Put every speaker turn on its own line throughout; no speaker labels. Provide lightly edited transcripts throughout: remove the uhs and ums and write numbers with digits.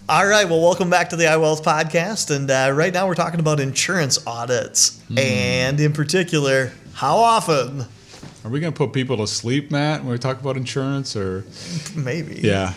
All right, well, welcome back to the iWealth podcast, and right now we're talking about insurance audits, and in particular, how often?
Are we going to put people to sleep, Matt, when we talk about insurance, or
maybe?
Yeah.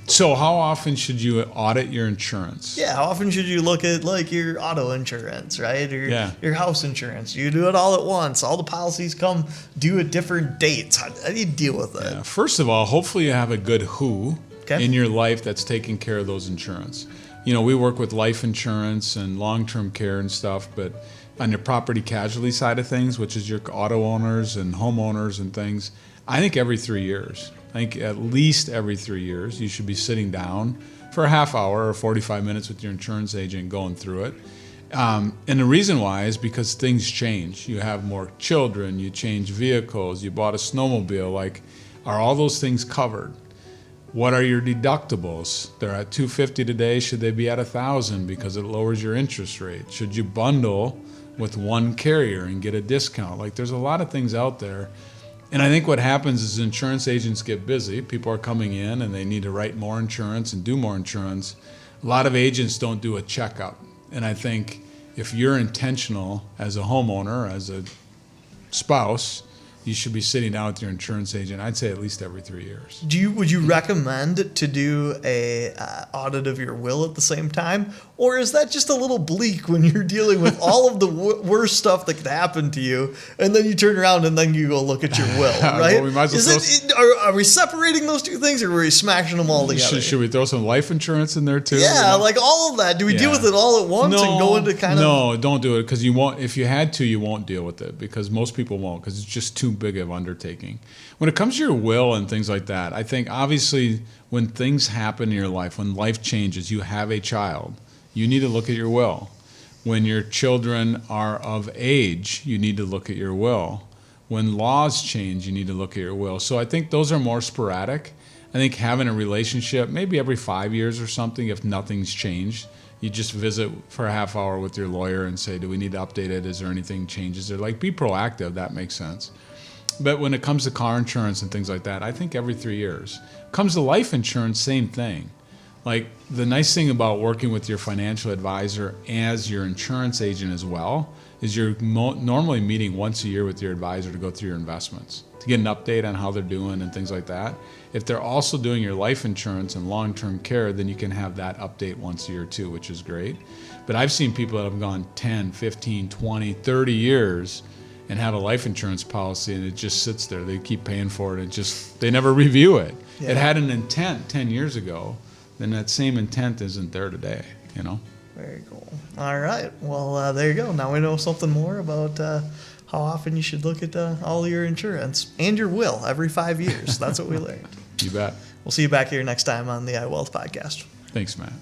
So, how often should you audit your insurance?
Yeah, how often should you look at like your auto insurance, right, or your house insurance? You do it all at once. All the policies come due at different dates. How do you deal with it?
Yeah. First of all, hopefully you have a good who in your life that's taking care of those insurance. You know, we work with life insurance and long-term care and stuff, but on the property casualty side of things, which is your auto owners and homeowners and things, I think every 3 years. I think at least every 3 years you should be sitting down for a half hour or 45 minutes with your insurance agent going through it. And the reason why is because things change. You have more children, you change vehicles, you bought a snowmobile. Like, are all those things covered? What are your deductibles? They're at $250 today. Should they be at $1,000 because it lowers your interest rate? Should you bundle with one carrier and get a discount? Like, there's a lot of things out there. And I think what happens is insurance agents get busy. People are coming in and they need to write more insurance and do more insurance. A lot of agents don't do a checkup. And I think if you're intentional as a homeowner, as a spouse, you should be sitting down with your insurance agent, I'd say at least every 3 years.
Would you recommend to do a audit of your will at the same time? Or is that just a little bleak when you're dealing with all of the worst stuff that could happen to you, and then you turn around and then you go look at your will, right?
Well, we might as well
are we separating those two things, or are we smashing them all together?
Should we throw some life insurance in there too?
Yeah, like all of that. Do we deal with it all at once and go into kind of...
No, don't do it, because you won't. If you had to, you won't deal with it, because most people won't, because it's just too big of undertaking. When it comes to your will and things like that, I think obviously when things happen in your life, when life changes, you have a child, you need to look at your will. When your children are of age, you need to look at your will. When laws change, you need to look at your will. So I think those are more sporadic. I think having a relationship, maybe every 5 years or something, if nothing's changed, you just visit for a half hour with your lawyer and say, do we need to update it? Is there anything changes? Or like, be proactive. That makes sense. But when it comes to car insurance and things like that, I think every 3 years. Comes to life insurance, same thing. Like, the nice thing about working with your financial advisor as your insurance agent as well is you're normally meeting once a year with your advisor to go through your investments, to get an update on how they're doing and things like that. If they're also doing your life insurance and long-term care, then you can have that update once a year too, which is great. But I've seen people that have gone 10, 15, 20, 30 years and have a life insurance policy, and it just sits there. They keep paying for it. They never review it. Yeah. It had an intent 10 years ago. Then that same intent isn't there today, you know?
Very cool. All right. Well, there you go. Now we know something more about how often you should look at all your insurance and your will every 5 years. That's what we learned.
You bet.
We'll see you back here next time on the iWealth podcast.
Thanks, Matt.